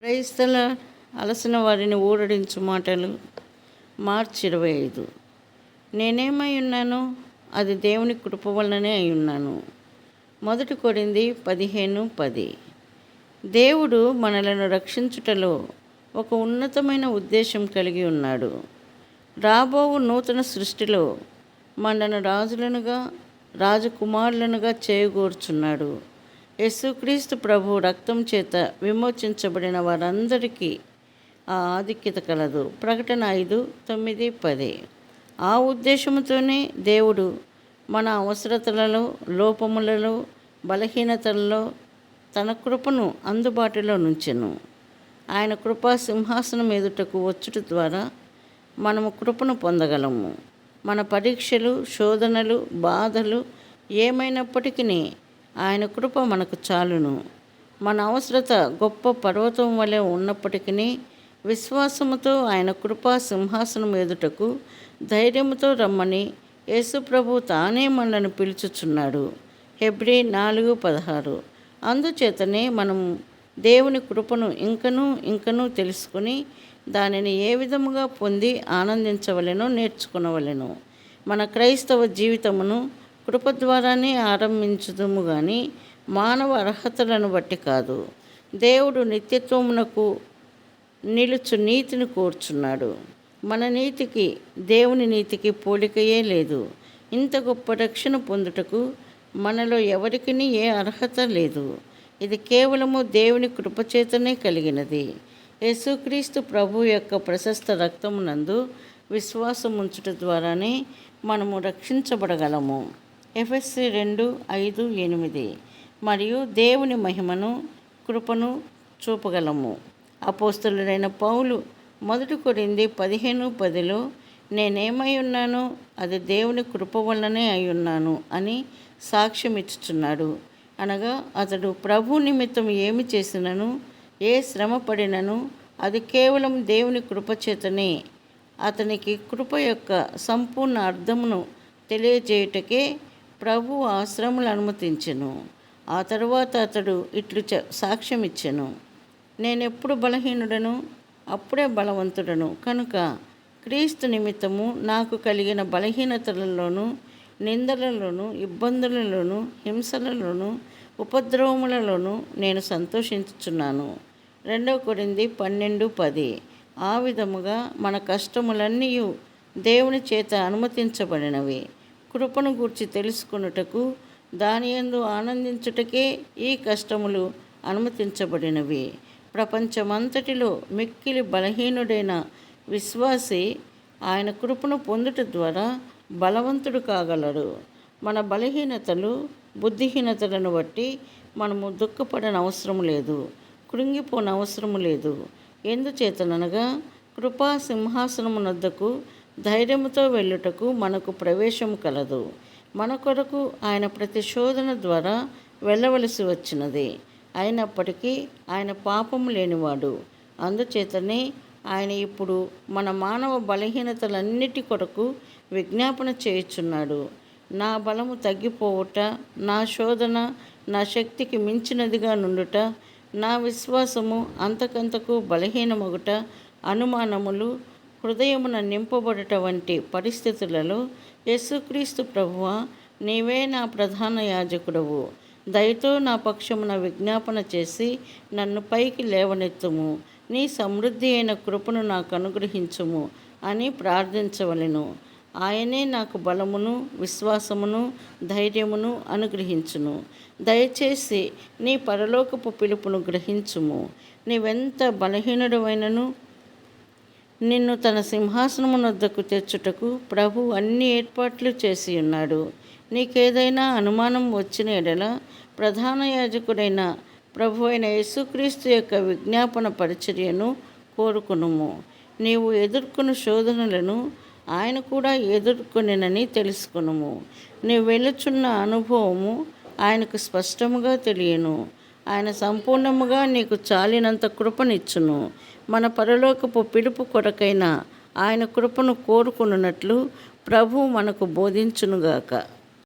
క్రైస్తల అలసిన వారిని ఊరడించు మాటలు. మార్చి 25. నేనేమై ఉన్నానో అది దేవుని కృప వలననే అయి ఉన్నాను. 1 కొరింథీ 15:10. దేవుడు మనలను రక్షించుటలో ఒక ఉన్నతమైన ఉద్దేశం కలిగి ఉన్నాడు. రాబోవు నూతన సృష్టిలో మనను రాజులనుగా రాజకుమారులనుగా చేయగోర్చున్నాడు. యేసుక్రీస్తు ప్రభు రక్తం చేత విమోచించబడిన వారందరికీ ఆ ఆధిక్యత కలదు. ప్రకటన 5:9, 10. ఆ ఉద్దేశంతోనే దేవుడు మన అవసరతలలో, లోపములలో, బలహీనతలలో తన కృపను అందుబాటులో నుంచెను. ఆయన కృపా సింహాసనం ఎదుటకు వచ్చుట ద్వారా మనము కృపను పొందగలము. మన పరీక్షలు, శోధనలు, బాధలు ఏమైనప్పటికీ ఆయన కృప మనకు చాలును. మన అవసరత గొప్ప పర్వతం వలె ఉన్నప్పటికీ విశ్వాసముతో ఆయన కృపా సింహాసనం ఎదుటకు ధైర్యముతో రమ్మని యేసు ప్రభు తానే మనల్ని పిలుచుచున్నాడు. హెబ్రీ 4:16. అందుచేతనే మనం దేవుని కృపను ఇంకనూ తెలుసుకుని దానిని ఏ విధముగా పొంది ఆనందించవలెనో నేర్చుకునవలెను. మన క్రైస్తవ జీవితమును కృప ద్వారానే ఆరంభించుదుము కానీ మానవ అర్హతలను బట్టి కాదు. దేవుడు నిత్యత్వమునకు నిలుచు నీతిని కోరుచున్నాడు. మన నీతికి దేవుని నీతికి పోలికయే లేదు. ఇంత గొప్ప రక్షణ పొందుటకు మనలో ఎవరికిని ఏ అర్హత లేదు. ఇది కేవలము దేవుని కృపచేతనే కలిగినది. యేసుక్రీస్తు ప్రభు యొక్క ప్రశస్త రక్తమునందు విశ్వాసం ఉంచుట ద్వారానే మనము రక్షించబడగలము. ఎఫెసీ 2:5-8. మరియు దేవుని మహిమను, కృపను చూపగలము. అపోస్తలుడైన పౌలు 1 కొరింథీ 15:10 నేనేమై ఉన్నానో అది దేవుని కృప వల్లనే అయి ఉన్నాను అని సాక్ష్యం ఇచ్చుచున్నాడు. అనగా అతడు ప్రభు నిమిత్తం ఏమి చేసినను, ఏ శ్రమ పడినను అది కేవలం దేవుని కృపచేతనే. అతనికి కృప యొక్క సంపూర్ణ అర్థమును తెలియజేయుటకే ప్రభు ఆ శ్రమలు అనుమతించెను. ఆ తరువాత అతడు ఇట్లు సాక్ష్యం ఇచ్చెను, నేనెప్పుడు బలహీనుడను అప్పుడే బలవంతుడను. కనుక క్రీస్తు నిమిత్తము నాకు కలిగిన బలహీనతలలోను, నిందలలోను, ఇబ్బందులలోను, హింసలలోను, ఉపద్రవములలోను నేను సంతోషించుచున్నాను. 2 కొరింథీ 12:10. ఆ విధముగా మన కష్టములన్నీ దేవుని చేత అనుమతించబడినవి. కృపను గూర్చి తెలుసుకొనుటకు, దానియందు ఆనందించుటకే ఈ కష్టములు అనుమతించబడినవి. ప్రపంచమంతటిలో మిక్కిలి బలహీనుడైన విశ్వాసి ఆయన కృపను పొందుట ద్వారా బలవంతుడు కాగలడు. మన బలహీనతలు, బుద్ధిహీనతలను బట్టి మనము దుఃఖపడనవసరం లేదు, కృంగిపోనవసరం లేదు. ఎందుచేతనగా కృపా సింహాసనమునొద్దకు ధైర్యముతో వెళ్ళుటకు మనకు ప్రవేశం కలదు. మన కొరకు ఆయన ప్రతి శోధన ద్వారా వెళ్ళవలసి వచ్చినది. అయినప్పటికీ ఆయన పాపము లేనివాడు. అందుచేతనే ఆయన ఇప్పుడు మన మానవ బలహీనతలన్నిటి కొరకు విజ్ఞాపన చేయుచున్నాడు. నా బలము తగ్గిపోవుట, నా శోధన నా శక్తికి మించినదిగా నుండుట, నా విశ్వాసము అంతకంతకు బలహీనమగుట, అనుమానములు హృదయమున నింపబడుట వంటి పరిస్థితులలో యేసుక్రీస్తు ప్రభువా, నీవే నా ప్రధాన యాజకుడవు. దయతో నా పక్షమున విజ్ఞాపన చేసి నన్ను పైకి లేవనెత్తుము. నీ సమృద్ధి అయిన కృపను నాకు అనుగ్రహించుము అని ప్రార్థించవలెను. ఆయనే నాకు బలమును, విశ్వాసమును, ధైర్యమును అనుగ్రహించును. దయచేసి నీ పరలోకపు పిలుపును గ్రహించుము. నీవెంత బలహీనుడవైనను నిన్ను తన సింహాసనమునొద్దకు తెచ్చుటకు ప్రభు అన్ని ఏర్పాట్లు చేసి ఉన్నాడు. నీకేదైనా అనుమానం వచ్చిన ఎడల ప్రధాన యాజకుడైన ప్రభు అయిన యేసుక్రీస్తు యొక్క విజ్ఞాపన పరిచర్యను కోరుకునుము. నీవు ఎదుర్కొన్న శోధనలను ఆయన కూడా ఎదుర్కొనినని తెలుసుకునుము. నీవు వెలుచున్న అనుభవము ఆయనకు స్పష్టముగా తెలియను. ఆయన సంపూర్ణముగా నీకు చాలినంత కృపనిచ్చును. మన పరలోకపు పిలుపు కొరకైన ఆయన కృపను కోరుకున్నట్లు ప్రభు మనకు బోధించునుగాక.